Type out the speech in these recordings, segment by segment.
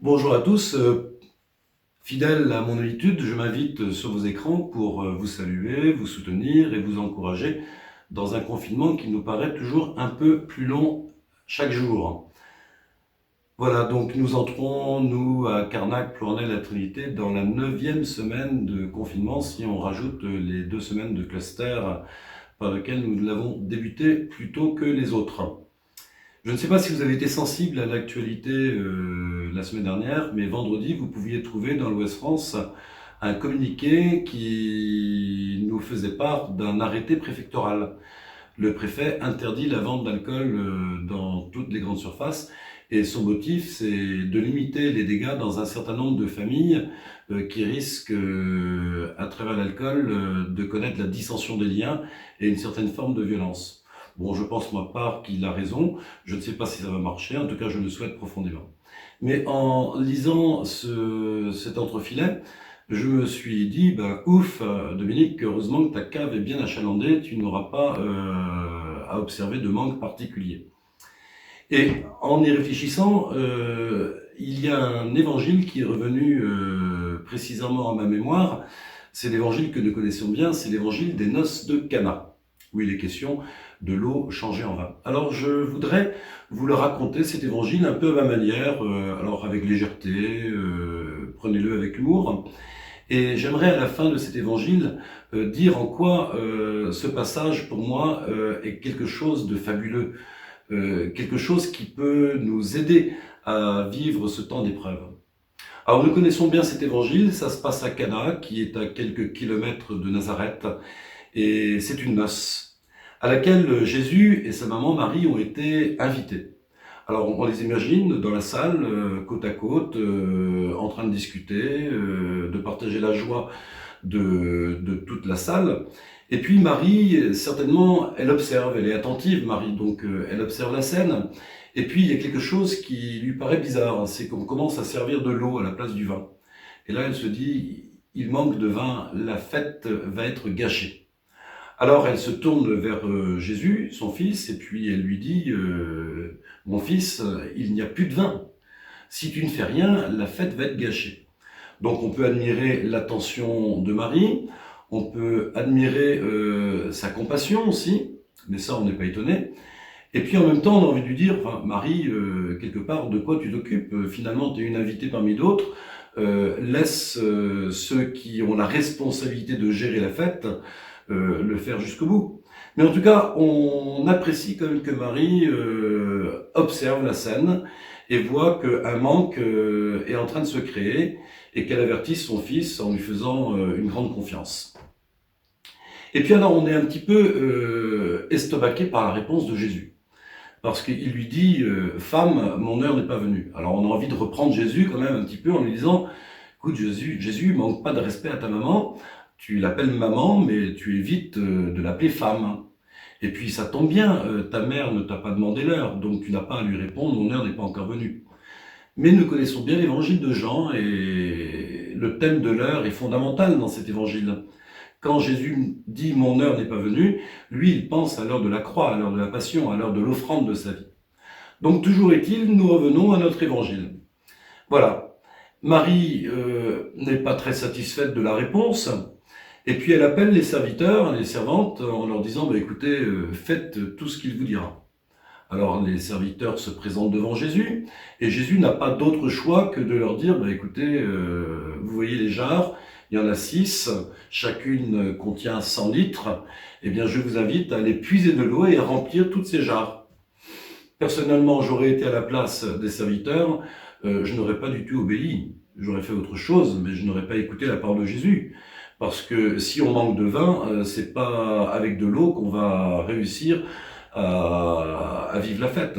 Bonjour à tous, fidèle à mon habitude, je m'invite sur vos écrans pour vous saluer, vous soutenir et vous encourager dans un confinement qui nous paraît toujours un peu plus long chaque jour. Voilà, donc nous entrons, nous, à Carnac, Plournay-la-Trinité, dans la 9e semaine de confinement, si on rajoute les 2 semaines de cluster par lesquelles nous l'avons débuté plus tôt que les autres. Je ne sais pas si vous avez été sensible à l'actualité la semaine dernière, mais vendredi, vous pouviez trouver dans l'Ouest France un communiqué qui nous faisait part d'un arrêté préfectoral. Le préfet interdit la vente d'alcool dans toutes les grandes surfaces et son motif, c'est de limiter les dégâts dans un certain nombre de familles qui risquent, à travers l'alcool, de connaître la dissension des liens et une certaine forme de violence. Bon, je pense, moi, part qu'il a raison. Je ne sais pas si ça va marcher. En tout cas, je le souhaite profondément. Mais en lisant cet entrefilet, je me suis dit, ben, ouf, Dominique, heureusement que ta cave est bien achalandée, tu n'auras pas à observer de manque particulier. Et en y réfléchissant, il y a un évangile qui est revenu précisément à ma mémoire. C'est l'évangile que nous connaissons bien, c'est l'évangile des noces de Cana, où il est question de l'eau changée en vin. Alors je voudrais vous le raconter, cet évangile, un peu à ma manière, alors avec légèreté, prenez-le avec humour. Et j'aimerais à la fin de cet évangile dire en quoi ce passage, pour moi, est quelque chose de fabuleux, quelque chose qui peut nous aider à vivre ce temps d'épreuve. Alors nous connaissons bien cet évangile, ça se passe à Cana, qui est à quelques kilomètres de Nazareth, et c'est une noce à laquelle Jésus et sa maman Marie ont été invités. Alors on les imagine dans la salle, côte à côte, en train de discuter, de partager la joie de toute la salle. Et puis Marie, certainement, elle observe, elle est attentive, Marie, donc elle observe la scène. Et puis il y a quelque chose qui lui paraît bizarre, c'est qu'on commence à servir de l'eau à la place du vin. Et là, elle se dit, il manque de vin, la fête va être gâchée. Alors elle se tourne vers Jésus, son fils, et puis elle lui dit, mon fils, il n'y a plus de vin. Si tu ne fais rien, la fête va être gâchée. Donc on peut admirer l'attention de Marie, on peut admirer sa compassion aussi, mais ça on n'est pas étonné. Et puis en même temps on a envie de lui dire, enfin, Marie, quelque part, de quoi tu t'occupes? Finalement tu es une invitée parmi d'autres, laisse ceux qui ont la responsabilité de gérer la fête le faire jusqu'au bout. Mais en tout cas, on apprécie quand même que Marie observe la scène et voit qu'un manque est en train de se créer et qu'elle avertisse son fils en lui faisant une grande confiance. Et puis alors, on est un petit peu estomaqué par la réponse de Jésus. Parce qu'il lui dit Femme, mon heure n'est pas venue. Alors on a envie de reprendre Jésus quand même un petit peu en lui disant écoute, Jésus, manque pas de respect à ta maman. Tu l'appelles maman, mais tu évites de l'appeler femme. Et puis ça tombe bien, ta mère ne t'a pas demandé l'heure, donc tu n'as pas à lui répondre, mon heure n'est pas encore venue. Mais nous connaissons bien l'évangile de Jean et le thème de l'heure est fondamental dans cet évangile. Quand Jésus dit mon heure n'est pas venue, lui il pense à l'heure de la croix, à l'heure de la passion, à l'heure de l'offrande de sa vie. Donc toujours est-il, nous revenons à notre évangile. Voilà. Marie n'est pas très satisfaite de la réponse, et puis elle appelle les serviteurs, les servantes, en leur disant bah, écoutez, faites tout ce qu'il vous dira. Alors les serviteurs se présentent devant Jésus, et Jésus n'a pas d'autre choix que de leur dire bah, écoutez, vous voyez les jarres, il y en a 6, chacune contient 100 litres, eh bien je vous invite à aller puiser de l'eau et à remplir toutes ces jarres. Personnellement, j'aurais été à la place des serviteurs, je n'aurais pas du tout obéi. J'aurais fait autre chose, mais je n'aurais pas écouté la parole de Jésus. Parce que si on manque de vin, c'est pas avec de l'eau qu'on va réussir à vivre la fête.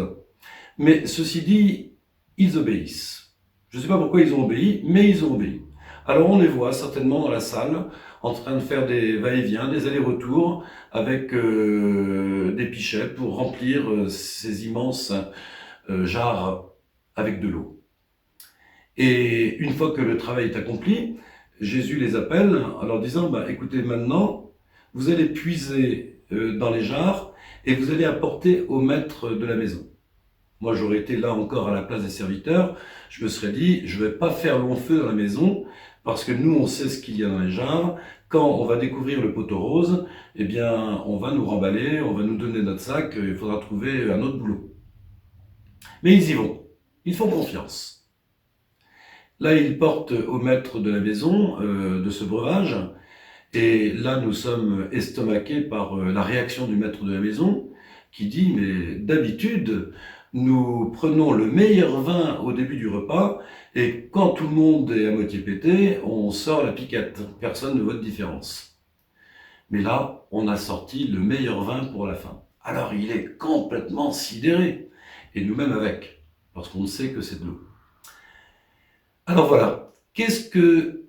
Mais ceci dit, ils obéissent. Je ne sais pas pourquoi ils ont obéi, mais ils ont obéi. Alors on les voit certainement dans la salle, en train de faire des va-et-vient, des allers-retours, avec des pichets pour remplir ces immenses jarres avec de l'eau. Et une fois que le travail est accompli, Jésus les appelle en leur disant bah, écoutez, maintenant, vous allez puiser dans les jarres et vous allez apporter au maître de la maison. Moi, j'aurais été là encore à la place des serviteurs. Je me serais dit, je vais pas faire long feu dans la maison parce que nous, on sait ce qu'il y a dans les jarres. Quand on va découvrir le poteau rose, eh bien, on va nous remballer, on va nous donner notre sac, il faudra trouver un autre boulot. Mais ils y vont. Ils font confiance. Là, ils portent au maître de la maison de ce breuvage. Et là, nous sommes estomaqués par la réaction du maître de la maison qui dit, mais d'habitude, nous prenons le meilleur vin au début du repas et quand tout le monde est à moitié pété, on sort la piquette. Personne ne voit de différence. Mais là, on a sorti le meilleur vin pour la fin. Alors il est complètement sidéré. Et nous-mêmes avec, parce qu'on sait que c'est de l'eau. Alors voilà, qu'est-ce que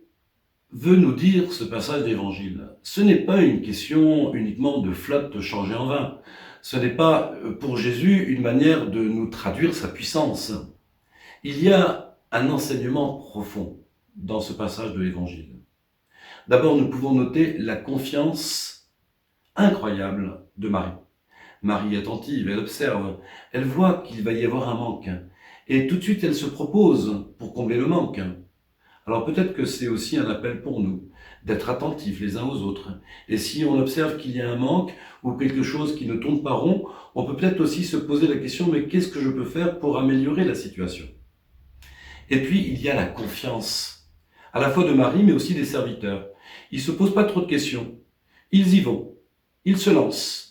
veut nous dire ce passage d'évangile? Ce n'est pas une question uniquement de flotte changée en vin. Ce n'est pas pour Jésus une manière de nous traduire sa puissance. Il y a un enseignement profond dans ce passage de l'évangile. D'abord, nous pouvons noter la confiance incroyable de Marie. Marie est attentive, elle observe, elle voit qu'il va y avoir un manque. Et tout de suite, elle se propose pour combler le manque. Alors peut-être que c'est aussi un appel pour nous, d'être attentifs les uns aux autres. Et si on observe qu'il y a un manque ou quelque chose qui ne tourne pas rond, on peut peut-être aussi se poser la question, mais qu'est-ce que je peux faire pour améliorer la situation? Et puis, il y a la confiance, à la fois de Marie, mais aussi des serviteurs. Ils ne se posent pas trop de questions. Ils y vont. Ils se lancent.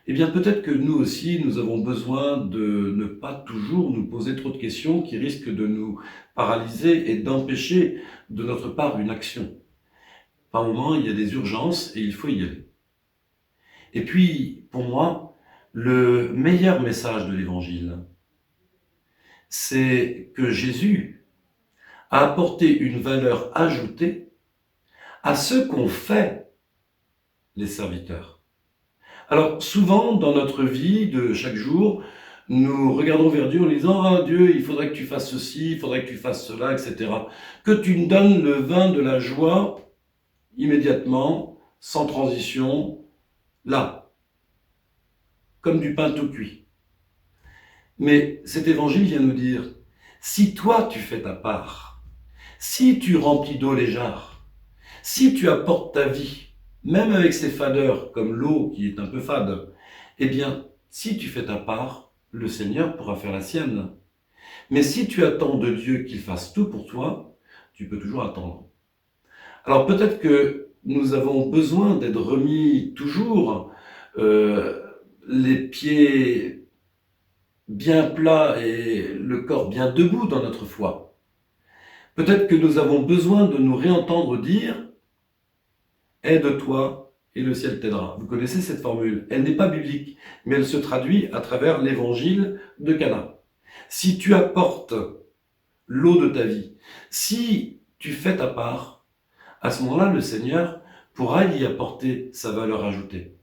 Eh bien, peut-être que nous aussi, nous avons besoin de ne pas toujours nous poser trop de questions qui risquent de nous paralyser et d'empêcher de notre part une action. Par moments, il y a des urgences et il faut y aller. Et puis, pour moi, le meilleur message de l'Évangile, c'est que Jésus a apporté une valeur ajoutée à ce qu'ont fait les serviteurs. Alors souvent dans notre vie de chaque jour, nous regardons vers Dieu en disant « Ah Dieu, il faudrait que tu fasses ceci, il faudrait que tu fasses cela, etc. » Que tu nous donnes le vin de la joie immédiatement, sans transition, là, comme du pain tout cuit. Mais cet évangile vient nous dire, si toi tu fais ta part, si tu remplis d'eau les jarres, si tu apportes ta vie, même avec ses fadeurs, comme l'eau qui est un peu fade, eh bien, si tu fais ta part, le Seigneur pourra faire la sienne. Mais si tu attends de Dieu qu'il fasse tout pour toi, tu peux toujours attendre. Alors peut-être que nous avons besoin d'être remis toujours les pieds bien plats et le corps bien debout dans notre foi. Peut-être que nous avons besoin de nous réentendre dire « Aide-toi et le ciel t'aidera ». Vous connaissez cette formule. Elle n'est pas biblique, mais elle se traduit à travers l'évangile de Cana. Si tu apportes l'eau de ta vie, si tu fais ta part, à ce moment-là, le Seigneur pourra y apporter sa valeur ajoutée.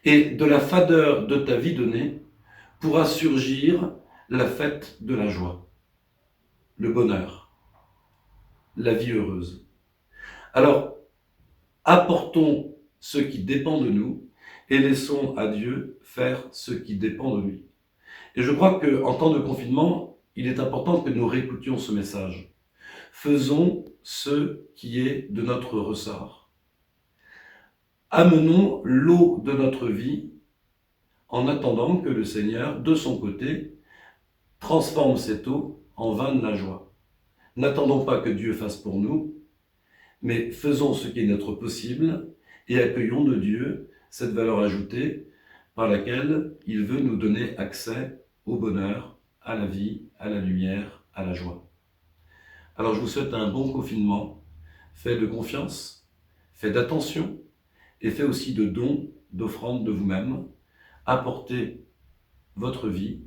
Et de la fadeur de ta vie donnée pourra surgir la fête de la joie, le bonheur, la vie heureuse. Alors, apportons ce qui dépend de nous et laissons à Dieu faire ce qui dépend de lui. Et je crois qu'en temps de confinement, il est important que nous réécoutions ce message. Faisons ce qui est de notre ressort. Amenons l'eau de notre vie en attendant que le Seigneur, de son côté, transforme cette eau en vin de la joie. N'attendons pas que Dieu fasse pour nous, mais faisons ce qui est notre possible et accueillons de Dieu cette valeur ajoutée par laquelle il veut nous donner accès au bonheur, à la vie, à la lumière, à la joie. Alors je vous souhaite un bon confinement, fait de confiance, fait d'attention et fait aussi de dons, d'offrandes de vous-même. Apportez votre vie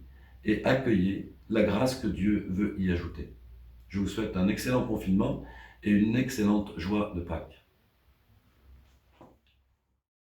et accueillez la grâce que Dieu veut y ajouter. Je vous souhaite un excellent confinement et une excellente joie de Pâques.